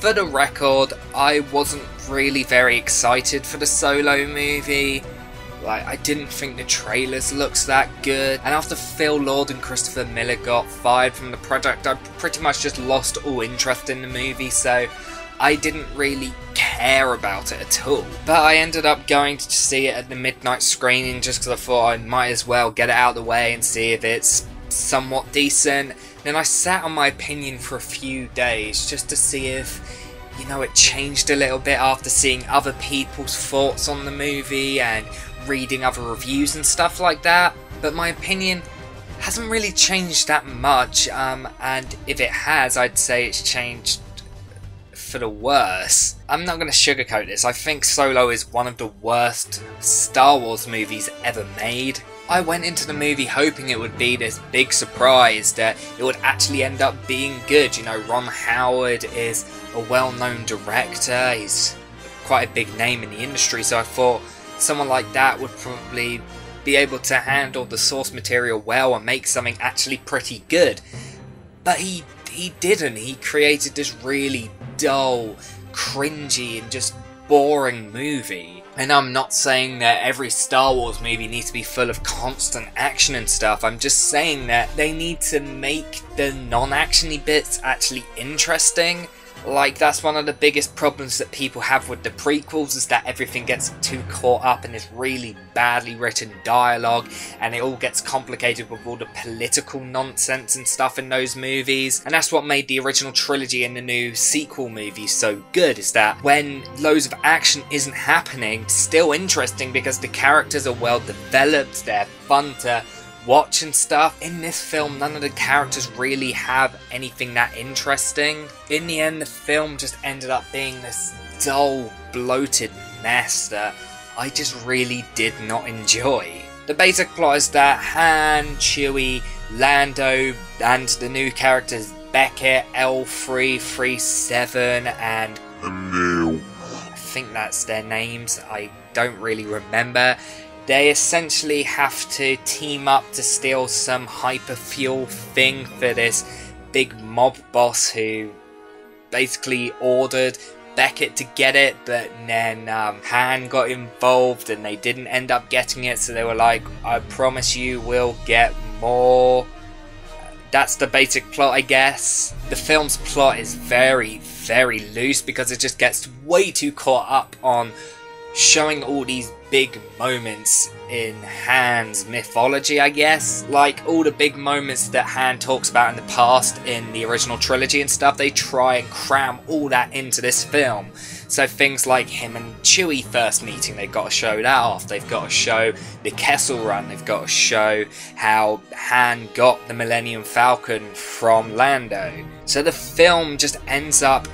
For the record, I wasn't really very excited for the Solo movie. Like, I didn't think the trailers looked that good, and after Phil Lord and Christopher Miller got fired from the project, I pretty much just lost all interest in the movie, so I didn't really care about it at all. But I ended up going to see it at the midnight screening just because I thought I might as well get it out of the way and see if it's somewhat decent. Then I sat on my opinion for a few days just to see if, you know, it changed a little bit after seeing other people's thoughts on the movie and reading other reviews and stuff like that. But my opinion hasn't really changed that much, and if it has, I'd say it's changed for the worse. I'm not going to sugarcoat this. I think Solo is one of the worst Star Wars movies ever made. I went into the movie hoping it would be this big surprise, that it would actually end up being good. You know, Ron Howard is a well-known director, he's quite a big name in the industry, so I thought someone like that would probably be able to handle the source material well and make something actually pretty good. But he didn't. He created this really dull, cringy and just boring movie. And I'm not saying that every Star Wars movie needs to be full of constant action and stuff. I'm just saying that they need to make the non-actiony bits actually interesting. Like, that's one of the biggest problems that people have with the prequels, is that everything gets too caught up in this really badly written dialogue, and it all gets complicated with all the political nonsense and stuff in those movies. And that's what made the original trilogy and the new sequel movies so good, is that when loads of action isn't happening, it's still interesting because the characters are well developed, they're fun to watch and stuff. In this film, none of the characters really have anything that interesting. In the end, the film just ended up being this dull, bloated mess that I just really did not enjoy. The basic plot is that Han, Chewie, Lando, and the new characters Beckett, L337, and I think that's their names, I don't really remember. They essentially have to team up to steal some hyperfuel thing for this big mob boss who basically ordered Beckett to get it, but then Han got involved and they didn't end up getting it, so they were like, I promise you we'll get more. That's the basic plot, I guess. The film's plot is very, very loose because it just gets way too caught up on showing all these big moments in Han's mythology, I guess. Like, all the big moments that Han talks about in the past in the original trilogy and stuff, they try and cram all that into this film. So things like him and Chewie first meeting, they've got to show that off. They've got to show the Kessel Run. They've got to show how Han got the Millennium Falcon from Lando. So the film just ends up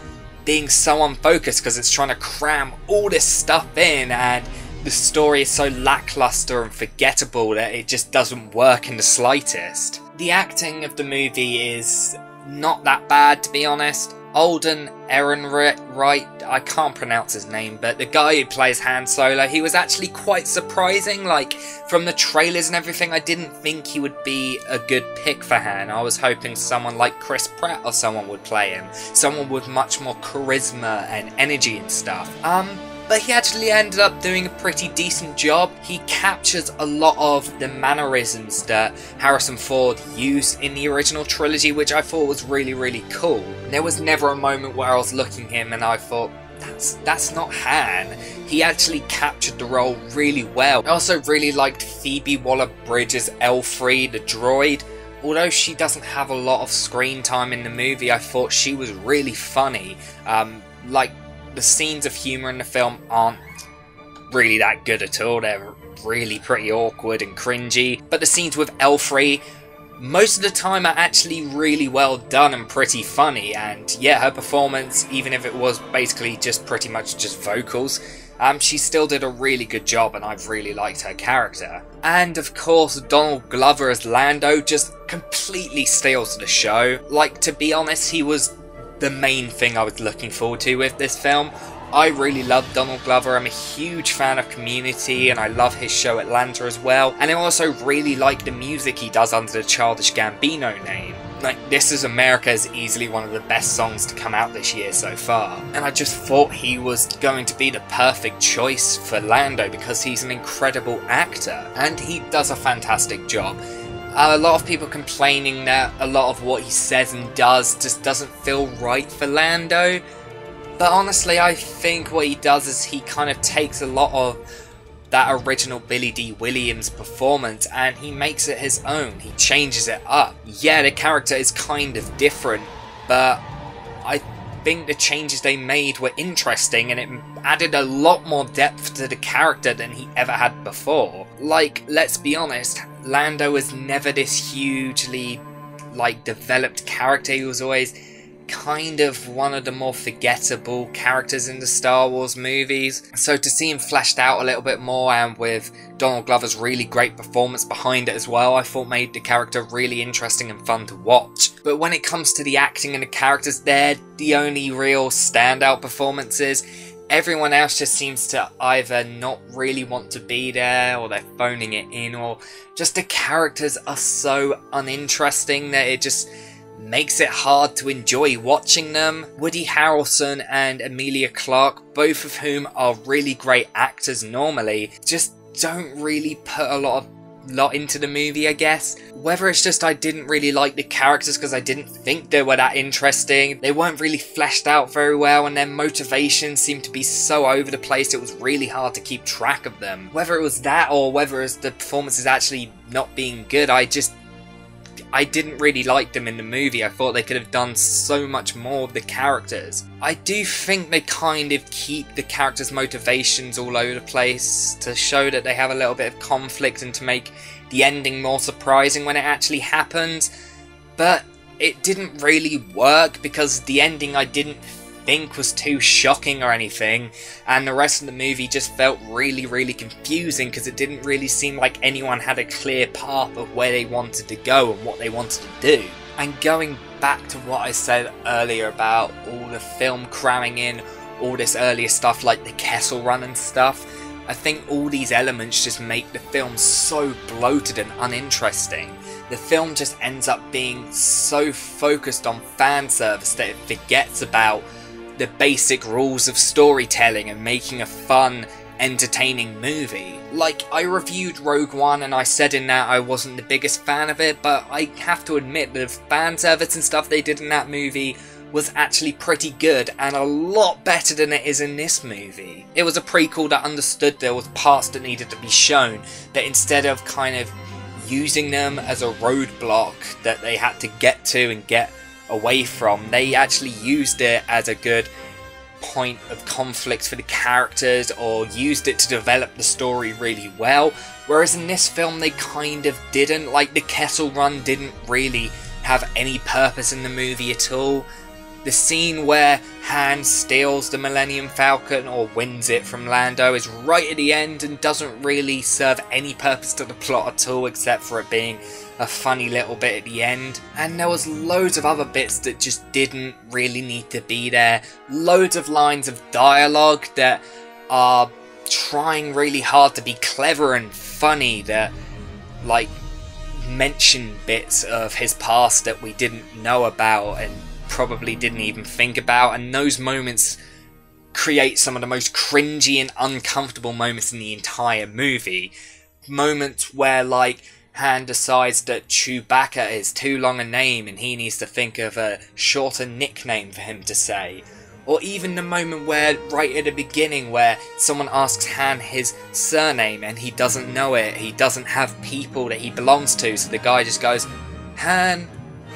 being so unfocused because it's trying to cram all this stuff in, and the story is so lackluster and forgettable that it just doesn't work in the slightest. The acting of the movie is not that bad, to be honest. Alden Ehrenreich, I can't pronounce his name, but the guy who plays Han Solo, he was actually quite surprising. Like, from the trailers and everything, I didn't think he would be a good pick for Han. I was hoping someone like Chris Pratt or someone would play him. Someone with much more charisma and energy and stuff. But he actually ended up doing a pretty decent job. He captures a lot of the mannerisms that Harrison Ford used in the original trilogy, which I thought was really, really cool. There was never a moment where I was looking at him and I thought, that's not Han. He actually captured the role really well. I also really liked Phoebe Waller-Bridge's L3, the droid. Although she doesn't have a lot of screen time in the movie, I thought she was really funny. The scenes of humour in the film aren't really that good at all. They're really pretty awkward and cringy. But the scenes with L3, most of the time, are actually really well done and pretty funny. And yeah, her performance, even if it was basically just pretty much just vocals, she still did a really good job, and I've really liked her character. And of course, Donald Glover as Lando just completely steals the show. Like, to be honest, he was the main thing I was looking forward to with this film. I really love Donald Glover. I'm a huge fan of Community, and I love his show Atlanta as well. And I also really like the music he does under the Childish Gambino name. Like, This Is America is easily one of the best songs to come out this year so far. And I just thought he was going to be the perfect choice for Lando because he's an incredible actor. And he does a fantastic job. A lot of people complaining that a lot of what he says and does just doesn't feel right for Lando. But honestly, I think what he does is he kind of takes a lot of that original Billy D. Williams performance and he makes it his own. He changes it up. Yeah, the character is kind of different, but I think the changes they made were interesting and it added a lot more depth to the character than he ever had before. Like, let's be honest, Lando was never this hugely, developed character. He was always kind of one of the more forgettable characters in the Star Wars movies. So to see him fleshed out a little bit more and with Donald Glover's really great performance behind it as well, I thought made the character really interesting and fun to watch. But when it comes to the acting and the characters, they're the only real standout performances. Everyone else just seems to either not really want to be there, or they're phoning it in, or just the characters are so uninteresting that it just makes it hard to enjoy watching them. Woody Harrelson and Emilia Clarke, both of whom are really great actors normally, just don't really put a lot into the movie, I guess. Whether it's just I didn't really like the characters because I didn't think they were that interesting, they weren't really fleshed out very well, and their motivations seemed to be so over the place it was really hard to keep track of them. Whether it was that or whether it was the performances actually not being good, I didn't really like them in the movie. I thought they could have done so much more with the characters. I do think they kind of keep the characters' motivations all over the place to show that they have a little bit of conflict and to make the ending more surprising when it actually happens. But it didn't really work because the ending I didn't think was too shocking or anything, and the rest of the movie just felt really confusing because it didn't really seem like anyone had a clear path of where they wanted to go and what they wanted to do. And going back to what I said earlier about all the film cramming in all this earlier stuff like the Kessel Run and stuff, I think all these elements just make the film so bloated and uninteresting. The film just ends up being so focused on fan service that it forgets about the basic rules of storytelling and making a fun, entertaining movie. Like, I reviewed Rogue One and I said in that I wasn't the biggest fan of it, but I have to admit the fan service and stuff they did in that movie was actually pretty good and a lot better than it is in this movie. It was a prequel that understood there was parts that needed to be shown, that instead of kind of using them as a roadblock that they had to get to and get away from, they actually used it as a good point of conflict for the characters or used it to develop the story really well, whereas in this film they kind of didn't. Like, the Kessel Run didn't really have any purpose in the movie at all. The scene where Han steals the Millennium Falcon or wins it from Lando is right at the end and doesn't really serve any purpose to the plot at all except for it being a funny little bit at the end. And there was loads of other bits that just didn't really need to be there. Loads of lines of dialogue that are trying really hard to be clever and funny that, like, mention bits of his past that we didn't know about and probably didn't even think about, and those moments create some of the most cringy and uncomfortable moments in the entire movie. Moments where, like, Han decides that Chewbacca is too long a name and he needs to think of a shorter nickname for him to say. Or even the moment where, right at the beginning, where someone asks Han his surname and he doesn't know it, he doesn't have people that he belongs to, so the guy just goes, Han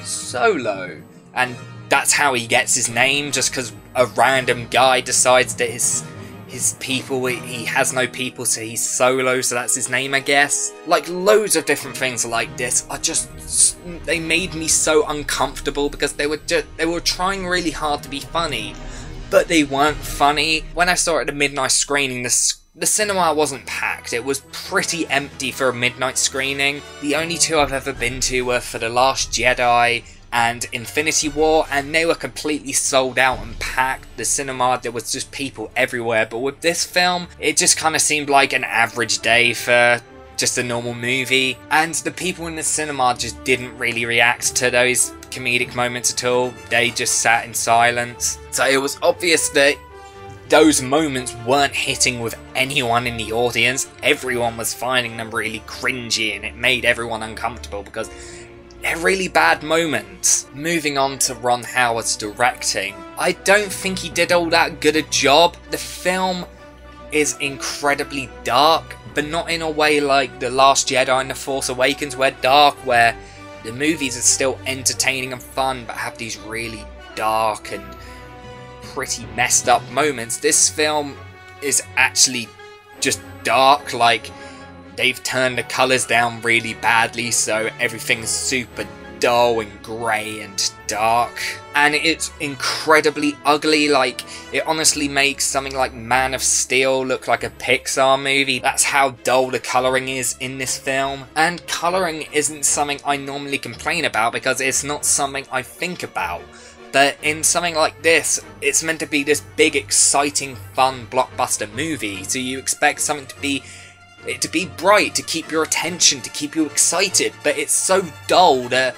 Solo. And that's how he gets his name, just because a random guy decides that his people, he has no people, so he's Solo, so that's his name, I guess. Like, loads of different things like this are just, they made me so uncomfortable because they were trying really hard to be funny, but they weren't funny. When I saw it at the midnight screening, the cinema wasn't packed. It was pretty empty for a midnight screening. The only two I've ever been to were for The Last Jedi and Infinity War, and they were completely sold out and packed. The cinema, there was just people everywhere. But with this film, it just kind of seemed like an average day for just a normal movie, and the people in the cinema just didn't really react to those comedic moments at all. They just sat in silence. So it was obvious that those moments weren't hitting with anyone in the audience. Everyone was finding them really cringy, and it made everyone uncomfortable because they're really bad moments. Moving on to Ron Howard's directing, I don't think he did all that good a job. The film is incredibly dark, but not in a way like The Last Jedi and The Force Awakens, where dark, where the movies are still entertaining and fun, but have these really dark and pretty messed up moments. This film is actually just dark, like they've turned the colours down really badly, so everything's super dull and grey and dark. And it's incredibly ugly, like it honestly makes something like Man of Steel look like a Pixar movie. That's how dull the colouring is in this film. And colouring isn't something I normally complain about because it's not something I think about. But in something like this, it's meant to be this big, exciting, fun, blockbuster movie, so you expect something to be bright, to keep your attention, to keep you excited, but it's so dull that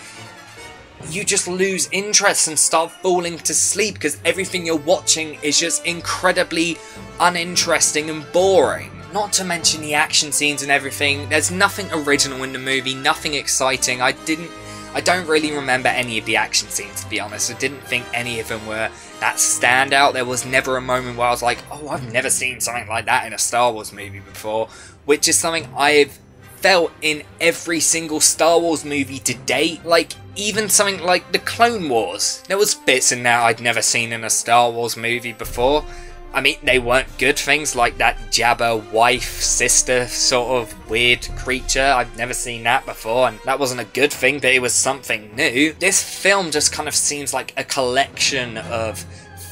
you just lose interest and start falling to sleep because everything you're watching is just incredibly uninteresting and boring. Not to mention the action scenes and everything. There's nothing original in the movie, nothing exciting. I don't really remember any of the action scenes, to be honest. I didn't think any of them were that standout. There was never a moment where I was like, oh, I've never seen something like that in a Star Wars movie before, which is something I've felt in every single Star Wars movie to date. Like, even something like the Clone Wars. There was bits in there I'd never seen in a Star Wars movie before. I mean, they weren't good things, like that Jabba wife-sister sort of weird creature. I've never seen that before, and that wasn't a good thing, but it was something new. This film just kind of seems like a collection of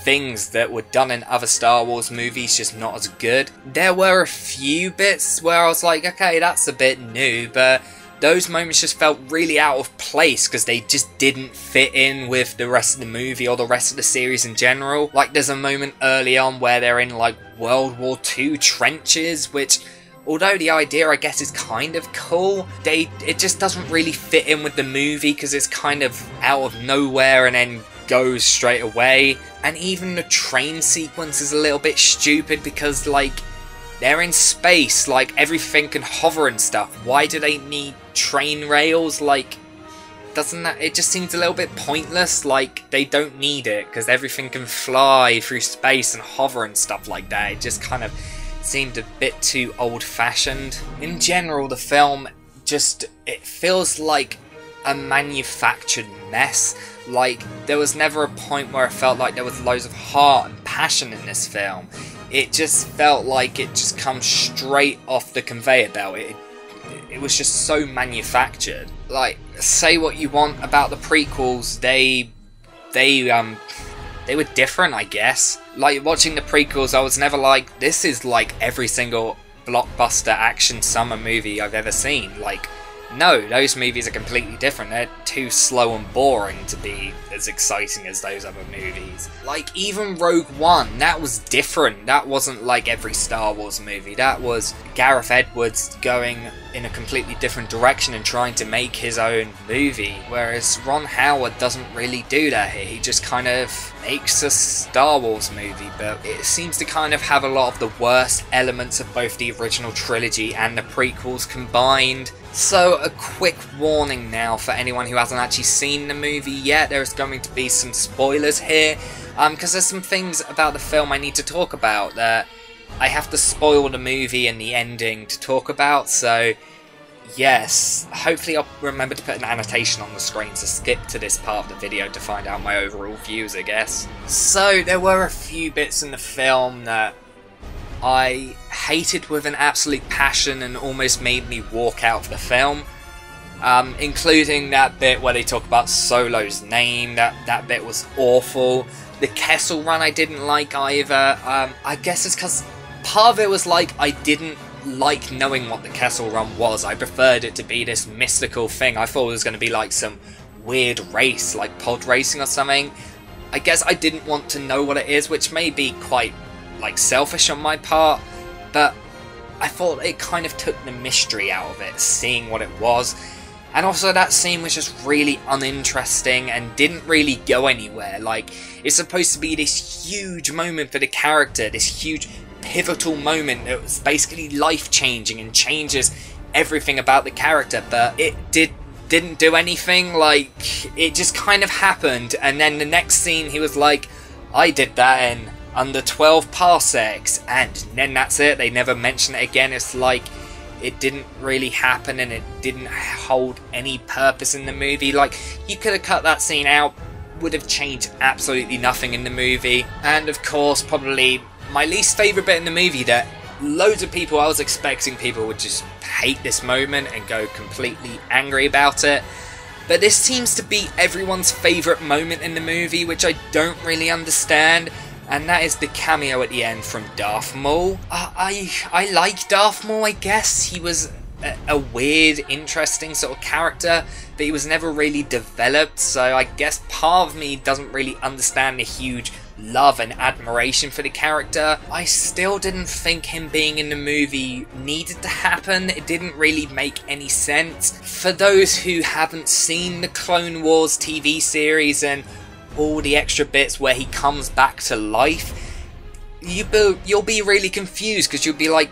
things that were done in other Star Wars movies, just not as good. There were a few bits where I was like, okay, that's a bit new, but those moments just felt really out of place because they just didn't fit in with the rest of the movie or the rest of the series in general. Like, there's a moment early on where they're in, like, World War II trenches, which, although the idea, I guess, is kind of cool, it just doesn't really fit in with the movie because it's kind of out of nowhere and then goes straight away. And even the train sequence is a little bit stupid because, like, they're in space, like, everything can hover and stuff. Why do they need train rails? Like, it just seems a little bit pointless. Like, they don't need it, because everything can fly through space and hover and stuff like that. It just kind of seemed a bit too old-fashioned. In general, the film it feels like a manufactured mess. Like, there was never a point where I felt like there was loads of heart and passion in this film. It just felt like it just comes straight off the conveyor belt. It was just so manufactured. Like, say what you want about the prequels, they were different, I guess. Like, watching the prequels, I was never like, this is like every single blockbuster action summer movie I've ever seen. Like, no, those movies are completely different. They're too slow and boring to be as exciting as those other movies. Like, even Rogue One, that was different. That wasn't like every Star Wars movie. That was Gareth Edwards going in a completely different direction and trying to make his own movie. Whereas Ron Howard doesn't really do that here. He just kind of makes a Star Wars movie, but it seems to kind of have a lot of the worst elements of both the original trilogy and the prequels combined. So, a quick warning now for anyone who hasn't actually seen the movie yet. There's going to be some spoilers here, because there's some things about the film I need to talk about that I have to spoil the movie and the ending to talk about, so yes, hopefully I'll remember to put an annotation on the screen to skip to this part of the video to find out my overall views, I guess. So, there were a few bits in the film that I hated with an absolute passion and almost made me walk out of the film. Including that bit where they talk about Solo's name. That bit was awful. The Kessel Run I didn't like either. I guess it's because part of it was like I didn't like knowing what the Kessel Run was. I preferred it to be this mystical thing. I thought it was going to be like some weird race, like pod racing or something. I guess I didn't want to know what it is, which may be quite, like, selfish on my part, but I thought it kind of took the mystery out of it, seeing what it was. And also that scene was just really uninteresting and didn't really go anywhere. Like, it's supposed to be this huge moment for the character, this huge pivotal moment that was basically life-changing and changes everything about the character, but it didn't do anything. Like, it just kind of happened, and then the next scene he was like, I did that in under 12 parsecs, and then that's it. They never mention it again. It's like it didn't really happen and it didn't hold any purpose in the movie. Like, you could have cut that scene out, would have changed absolutely nothing in the movie. And of course, probably my least favourite bit in the movie that loads of people, I was expecting people would just hate this moment and go completely angry about it. But this seems to be everyone's favourite moment in the movie, which I don't really understand. And that is the cameo at the end from Darth Maul. I like Darth Maul, I guess. He was a weird, interesting sort of character, but he was never really developed, so I guess part of me doesn't really understand the huge love and admiration for the character. I still didn't think him being in the movie needed to happen. It didn't really make any sense. For those who haven't seen the Clone Wars TV series and all the extra bits where he comes back to life, you'll be really confused, because you'll be like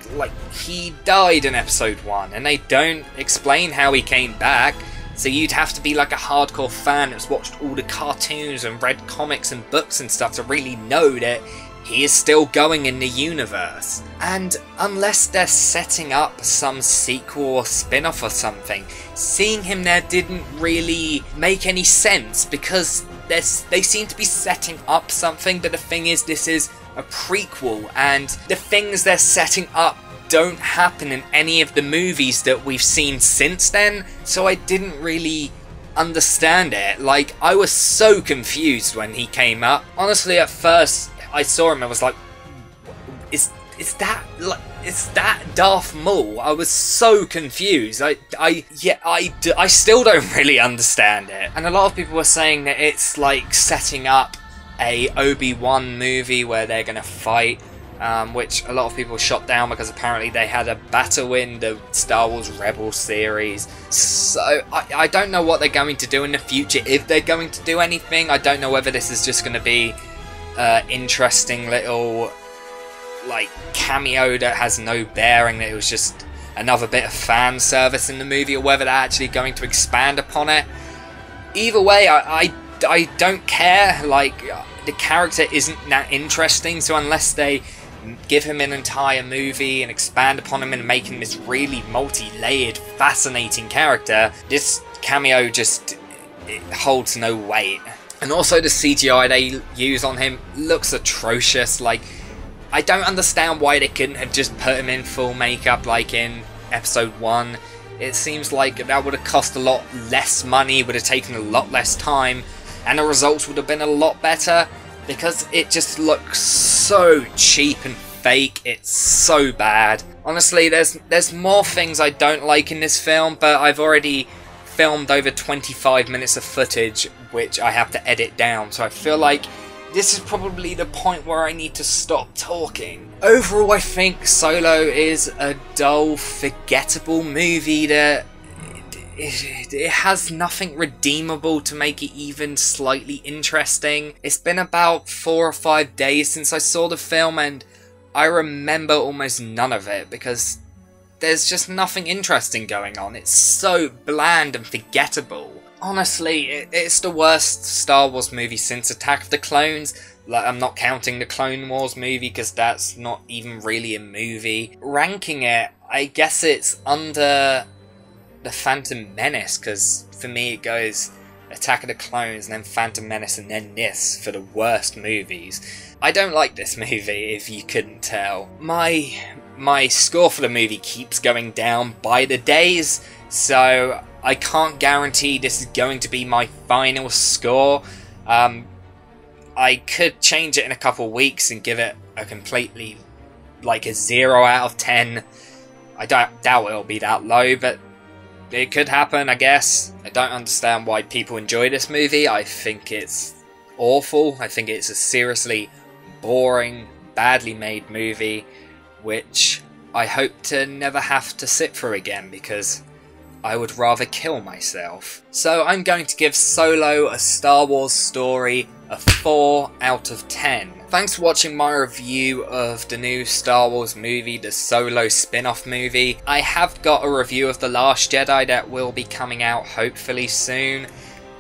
he died in episode 1 and they don't explain how he came back, so you'd have to be like a hardcore fan that's watched all the cartoons and read comics and books and stuff to really know that he is still going in the universe. And unless they're setting up some sequel or spin-off or something, seeing him there didn't really make any sense, because they seem to be setting up something, but the thing is, this is a prequel, and the things they're setting up don't happen in any of the movies that we've seen since then, so I didn't really understand it. Like, I was so confused when he came up. Honestly, at first I saw him, I was like, is that Darth Maul? I was so confused. I still don't really understand it. And a lot of people were saying that it's like setting up a Obi-Wan movie where they're gonna fight, which a lot of people shot down because apparently they had a battle in the Star Wars Rebels series. So I don't know what they're going to do in the future, if they're going to do anything. I don't know whether this is just going to be interesting little like cameo that has no bearing, that it was just another bit of fan service in the movie, or whether they're actually going to expand upon it. Either way, I don't care. Like, the character isn't that interesting, so unless they give him an entire movie and expand upon him and make him this really multi-layered, fascinating character, this cameo just, it holds no weight. And also the CGI they use on him looks atrocious. Like, I don't understand why they couldn't have just put him in full makeup like in episode 1. It seems like that would have cost a lot less money, would have taken a lot less time, and the results would have been a lot better, because it just looks so cheap and fake. It's so bad. Honestly, there's more things I don't like in this film, but I've already filmed over 25 minutes of footage, which I have to edit down, so I feel like this is probably the point where I need to stop talking. Overall, I think Solo is a dull, forgettable movie that it has nothing redeemable to make it even slightly interesting. It's been about 4 or 5 days since I saw the film, and I remember almost none of it, because there's just nothing interesting going on. It's so bland and forgettable. Honestly, it's the worst Star Wars movie since Attack of the Clones. Like, I'm not counting the Clone Wars movie, because that's not even really a movie. Ranking it, I guess it's under the Phantom Menace, because for me it goes Attack of the Clones, and then Phantom Menace, and then this for the worst movies. I don't like this movie, if you couldn't tell. My score for the movie keeps going down by the days, so I can't guarantee this is going to be my final score. I could change it in a couple of weeks and give it a completely, like, a 0 out of 10. I doubt it'll be that low, but it could happen, I guess. I don't understand why people enjoy this movie. I think it's awful. I think it's a seriously boring, badly made movie, which I hope to never have to sit through again, because I would rather kill myself. So I'm going to give Solo: A Star Wars Story a 4 out of 10. Thanks for watching my review of the new Star Wars movie, the Solo spin-off movie. I have got a review of The Last Jedi that will be coming out hopefully soon.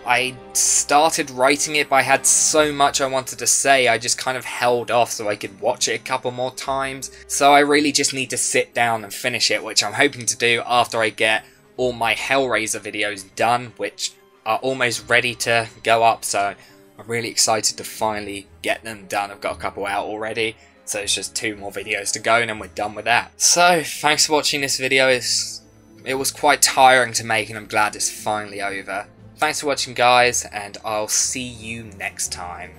I started writing it, but I had so much I wanted to say, I just kind of held off so I could watch it a couple more times. So I really just need to sit down and finish it, which I'm hoping to do after I get all my Hellraiser videos done, which are almost ready to go up, so I'm really excited to finally get them done. I've got a couple out already, so it's just 2 more videos to go and then we're done with that. So, thanks for watching this video. It was quite tiring to make and I'm glad it's finally over. Thanks for watching, guys, and I'll see you next time.